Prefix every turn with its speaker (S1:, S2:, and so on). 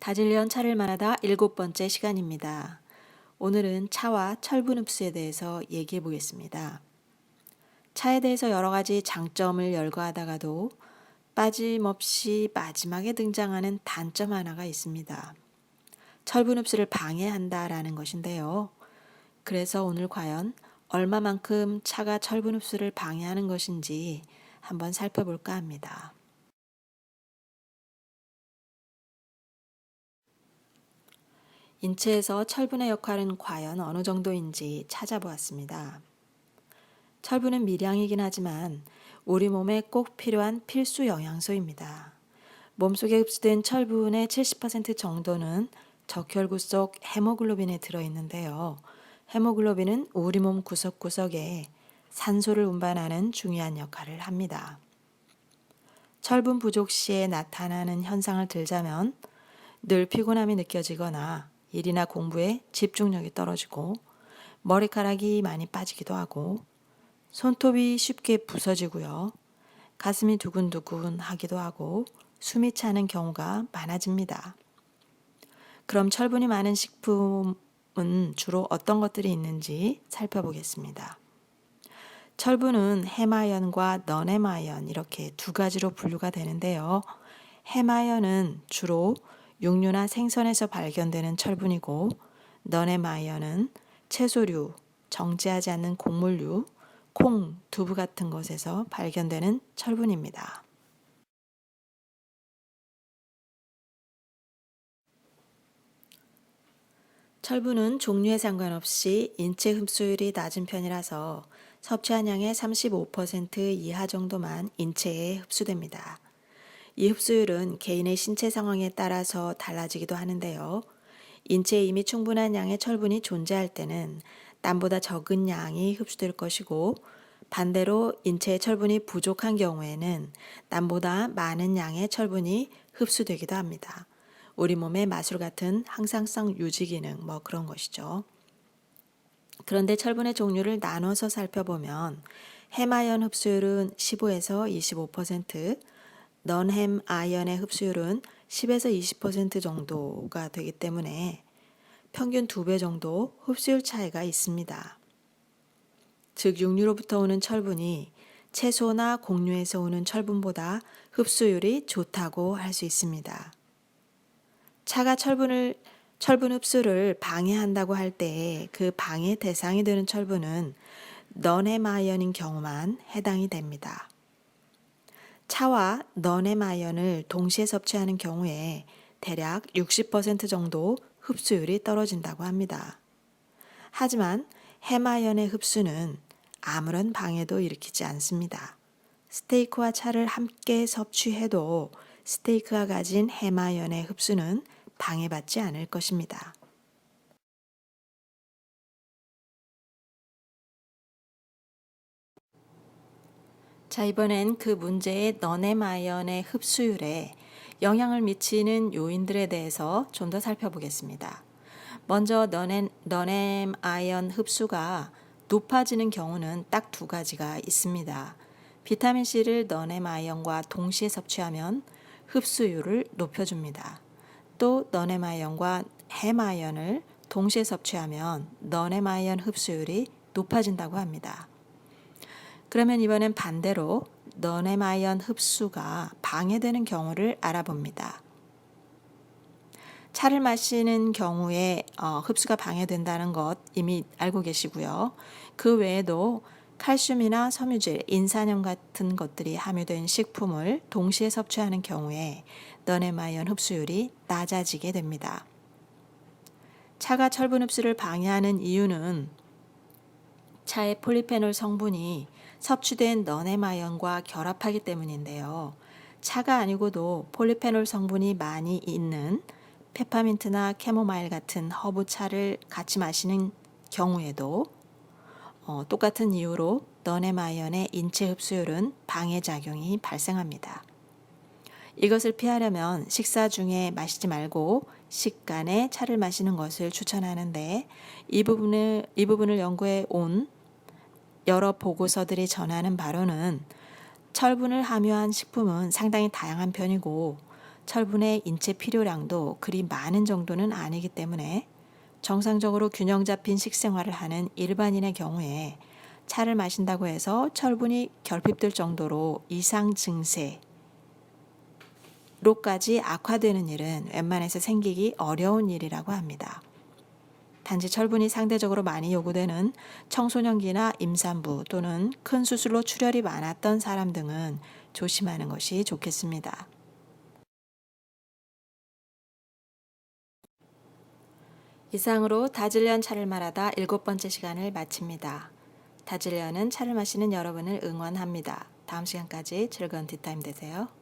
S1: 다질련 차를 말하다 7번째 시간입니다. 오늘은 차와 철분 흡수에 대해서 얘기해 보겠습니다. 차에 대해서 여러 가지 장점을 열거하다가도 빠짐없이 마지막에 등장하는 단점 하나가 있습니다. 철분 흡수를 방해한다라는 것인데요. 그래서 오늘 과연 얼마만큼 차가 철분 흡수를 방해하는 것인지 한번 살펴볼까 합니다. 인체에서 철분의 역할은 과연 어느 정도인지 찾아보았습니다. 철분은 미량이긴 하지만 우리 몸에 꼭 필요한 필수 영양소입니다. 몸속에 흡수된 철분의 70% 정도는 적혈구 속 헤모글로빈에 들어있는데요. 헤모글로빈은 우리 몸 구석구석에 산소를 운반하는 중요한 역할을 합니다. 철분 부족 시에 나타나는 현상을 들자면 늘 피곤함이 느껴지거나 일이나 공부에 집중력이 떨어지고 머리카락이 많이 빠지기도 하고 손톱이 쉽게 부서지고요. 가슴이 두근두근 하기도 하고 숨이 차는 경우가 많아집니다. 그럼 철분이 많은 식품은 주로 어떤 것들이 있는지 살펴보겠습니다. 철분은 해마연과 넌해마연 이렇게 두 가지로 분류가 되는데요. 해마연은 주로 육류나 생선에서 발견되는 철분이고 넌해마연은 채소류, 정제하지 않는 곡물류, 콩, 두부 같은 것에서 발견되는 철분입니다. 철분은 종류에 상관없이 인체 흡수율이 낮은 편이라서 섭취한 양의 35% 이하 정도만 인체에 흡수됩니다. 이 흡수율은 개인의 신체 상황에 따라서 달라지기도 하는데요. 인체에 이미 충분한 양의 철분이 존재할 때는 땀보다 적은 양이 흡수될 것이고 반대로 인체에 철분이 부족한 경우에는 땀보다 많은 양의 철분이 흡수되기도 합니다. 우리 몸의 마술 같은 항상성 유지 기능 그런 것이죠. 그런데 철분의 종류를 나눠서 살펴보면 해마연 흡수율은 15에서 25%, 넌햄 아연의 흡수율은 10에서 20% 정도가 되기 때문에 평균 2배 정도 흡수율 차이가 있습니다. 즉 육류로부터 오는 철분이 채소나 곡류에서 오는 철분보다 흡수율이 좋다고 할 수 있습니다. 차가 철분 흡수를 방해한다고 할 때 그 방해 대상이 되는 철분은 넌해마연인 경우만 해당이 됩니다. 차와 넌해마연을 동시에 섭취하는 경우에 대략 60% 정도 흡수율이 떨어진다고 합니다. 하지만 해마연의 흡수는 아무런 방해도 일으키지 않습니다. 스테이크와 차를 함께 섭취해도 스테이크가 가진 해마연의 흡수는 방해받지 않을 것입니다. 자, 이번엔 그 문제의 넌해마연의 흡수율에 영향을 미치는 요인들에 대해서 좀 더 살펴보겠습니다. 먼저 넌해마연 흡수가 높아지는 경우는 딱 두 가지가 있습니다. 비타민C를 넌해마연과 동시에 섭취하면 흡수율을 높여줍니다. 또 넌해마연과 해마연을 동시에 섭취하면 넌해마연 흡수율이 높아진다고 합니다. 그러면 이번엔 반대로 넌해마연 흡수가 방해되는 경우를 알아봅니다. 차를 마시는 경우에 흡수가 방해된다는 것 이미 알고 계시고요. 그 외에도 칼슘이나 섬유질, 인산염 같은 것들이 함유된 식품을 동시에 섭취하는 경우에 넌해마연 흡수율이 낮아지게 됩니다. 차가 철분 흡수를 방해하는 이유는 차의 폴리페놀 성분이 섭취된 넌해마연과 결합하기 때문인데요. 차가 아니고도 폴리페놀 성분이 많이 있는 페퍼민트나 캐모마일 같은 허브차를 같이 마시는 경우에도 똑같은 이유로 넌해마연의 인체 흡수율은 방해작용이 발생합니다. 이것을 피하려면 식사 중에 마시지 말고 식간에 차를 마시는 것을 추천하는데 이 부분을 연구해 온 여러 보고서들이 전하는 바로는 철분을 함유한 식품은 상당히 다양한 편이고 철분의 인체 필요량도 그리 많은 정도는 아니기 때문에 정상적으로 균형 잡힌 식생활을 하는 일반인의 경우에 차를 마신다고 해서 철분이 결핍될 정도로 이상 증세로까지 악화되는 일은 웬만해서 생기기 어려운 일이라고 합니다. 단지 철분이 상대적으로 많이 요구되는 청소년기나 임산부 또는 큰 수술로 출혈이 많았던 사람 등은 조심하는 것이 좋겠습니다. 이상으로 다질리언 차를 말하다 7번째 시간을 마칩니다. 다질리언은 차를 마시는 여러분을 응원합니다. 다음 시간까지 즐거운 티타임 되세요.